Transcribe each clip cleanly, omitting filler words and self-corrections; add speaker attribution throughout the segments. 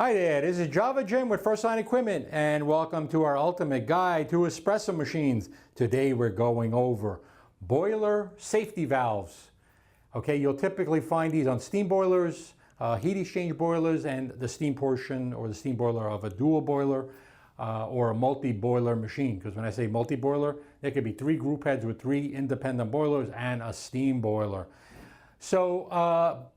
Speaker 1: Hi there, this is Java Jim with First Line Equipment, and welcome to our ultimate guide to espresso machines. Today we're going over boiler safety valves. Okay, you'll typically find these on steam boilers, heat exchange boilers, and the steam portion or the steam boiler of a dual boiler or a multi-boiler machine. Because when I say multi-boiler, there could be 3 group heads with 3 independent boilers and a steam boiler. So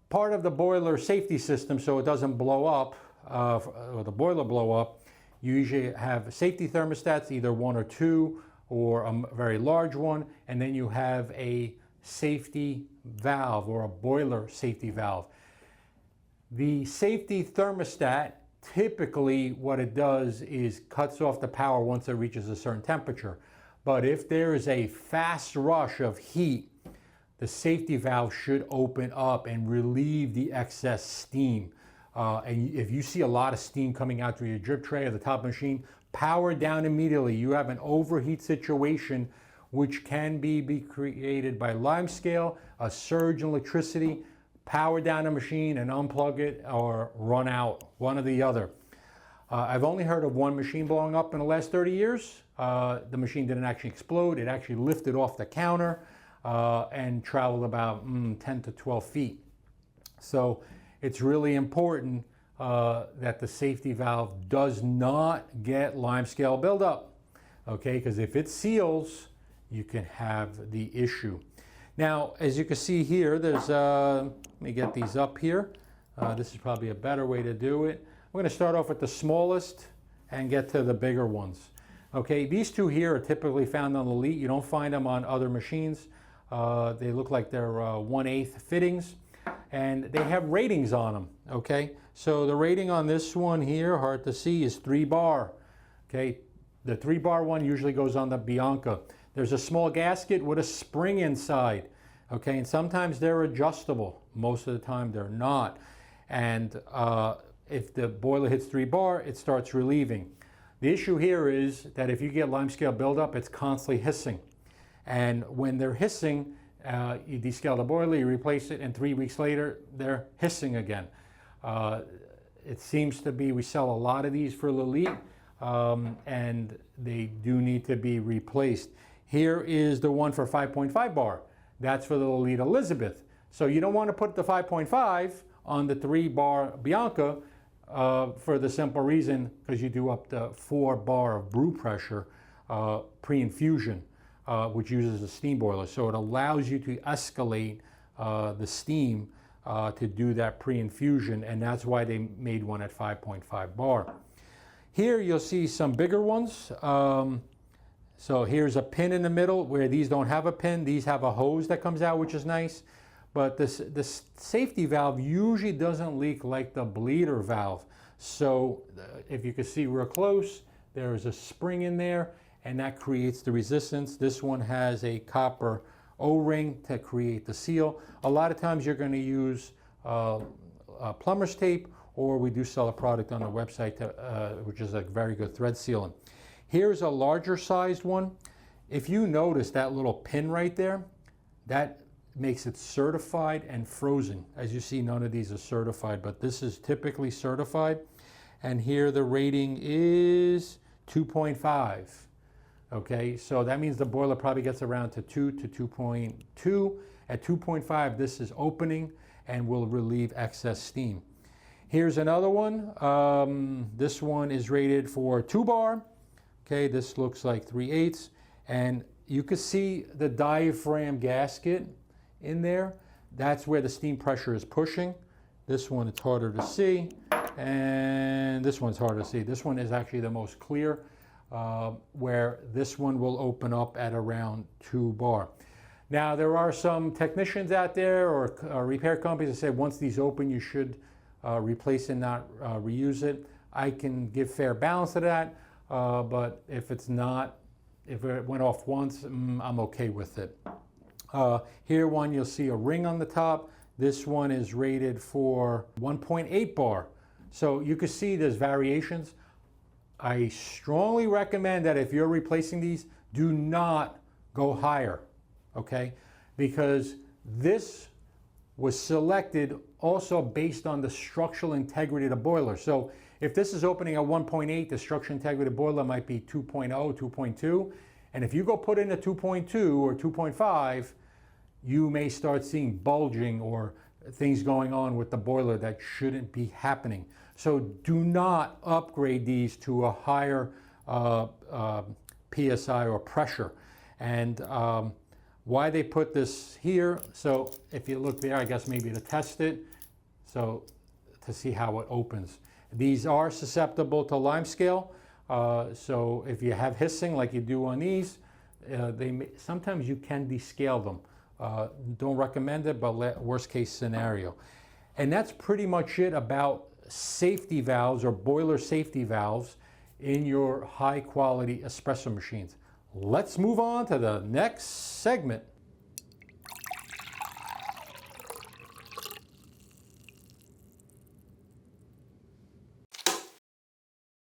Speaker 1: part of the boiler safety system, so it doesn't blow up, or the boiler blow up, you usually have safety thermostats, either 1 or 2 or a very large one, and then you have a safety valve or a boiler safety valve. The safety thermostat, typically what it does is cuts off the power once it reaches a certain temperature. But if there is a fast rush of heat, the safety valve should open up and relieve the excess steam. And if you see a lot of steam coming out through your drip tray or the top of the machine, power down immediately. You have an overheat situation which can be created by lime scale, a surge in electricity. Power down the machine and unplug it or run out, one or the other. I've only heard of one machine blowing up in the last 30 years. The machine didn't actually explode. It actually lifted off the counter and traveled about 10 to 12 feet. So it's really important that the safety valve does not get lime scale buildup, okay? Because if it seals, you can have the issue. Now, as you can see here, there's, let me get these up here. This is probably a better way to do it. We're going to start off with the smallest and get to the bigger ones. Okay, these two here are typically found on the Elite. You don't find them on other machines. They look like they're 1/8 fittings. And they have ratings on them, okay? So the rating on this one here, hard to see, is 3 bar, okay? The 3 bar one usually goes on the Bianca. There's a small gasket with a spring inside, okay? And sometimes they're adjustable. Most of the time they're not. And if the boiler hits 3 bar, it starts relieving. The issue here is that if you get lime scale buildup, it's constantly hissing. And when they're hissing, you descale the boiler, you replace it, and 3 weeks later, they're hissing again. It seems to be, we sell a lot of these for Elite, and they do need to be replaced. Here is the one for 5.5 bar. That's for the Elite Elizabeth. So you don't want to put the 5.5 on the 3 bar Bianca for the simple reason, because you do up to 4 bar of brew pressure pre-infusion. Which uses a steam boiler. So it allows you to escalate the steam to do that pre-infusion, and that's why they made one at 5.5 bar. Here you'll see some bigger ones. So here's a pin in the middle where these don't have a pin. These have a hose that comes out, which is nice. But this safety valve usually doesn't leak like the bleeder valve. So if you can see real close, there is a spring in there, and that creates the resistance. This one has a copper O-ring to create the seal. A lot of times you're going to use plumber's tape, or we do sell a product on our website which is a very good thread sealant. Here's a larger sized one. If you notice that little pin right there, that makes it certified and frozen. As you see, none of these are certified, but this is typically certified. And here the rating is 2.5. Okay, so that means the boiler probably gets around to 2 to 2.2. At 2.5, this is opening and will relieve excess steam. Here's another one. This one is rated for 2 bar. Okay, this looks like 3/8. And you can see the diaphragm gasket in there. That's where the steam pressure is pushing. This one, it's harder to see. And this one's harder to see. This one is actually the most clear. Where this one will open up at around 2 bar. Now there are some technicians out there or repair companies that say once these open you should replace and not reuse it. I can give fair balance to that, but if it's not, if it went off once, I'm okay with it. Here one, you'll see a ring on the top. This one is rated for 1.8 bar. So you can see there's variations. I strongly recommend that if you're replacing these, do not go higher, okay? Because this was selected also based on the structural integrity of the boiler. So If this is opening at 1.8, the structure integrity boiler might be 2.0, 2.2. And if you go put in a 2.2 or 2.5, you may start seeing bulging or things going on with the boiler that shouldn't be happening. So do not upgrade these to a higher PSI or pressure. And why they put this here, so if you look there, I guess maybe to test it, so to see how it opens. These are susceptible to limescale, so if you have hissing like you do on these, sometimes you can descale them. Don't recommend it, but worst case scenario. And that's pretty much it about safety valves or boiler safety valves in your high quality espresso machines. Let's move on to the next segment.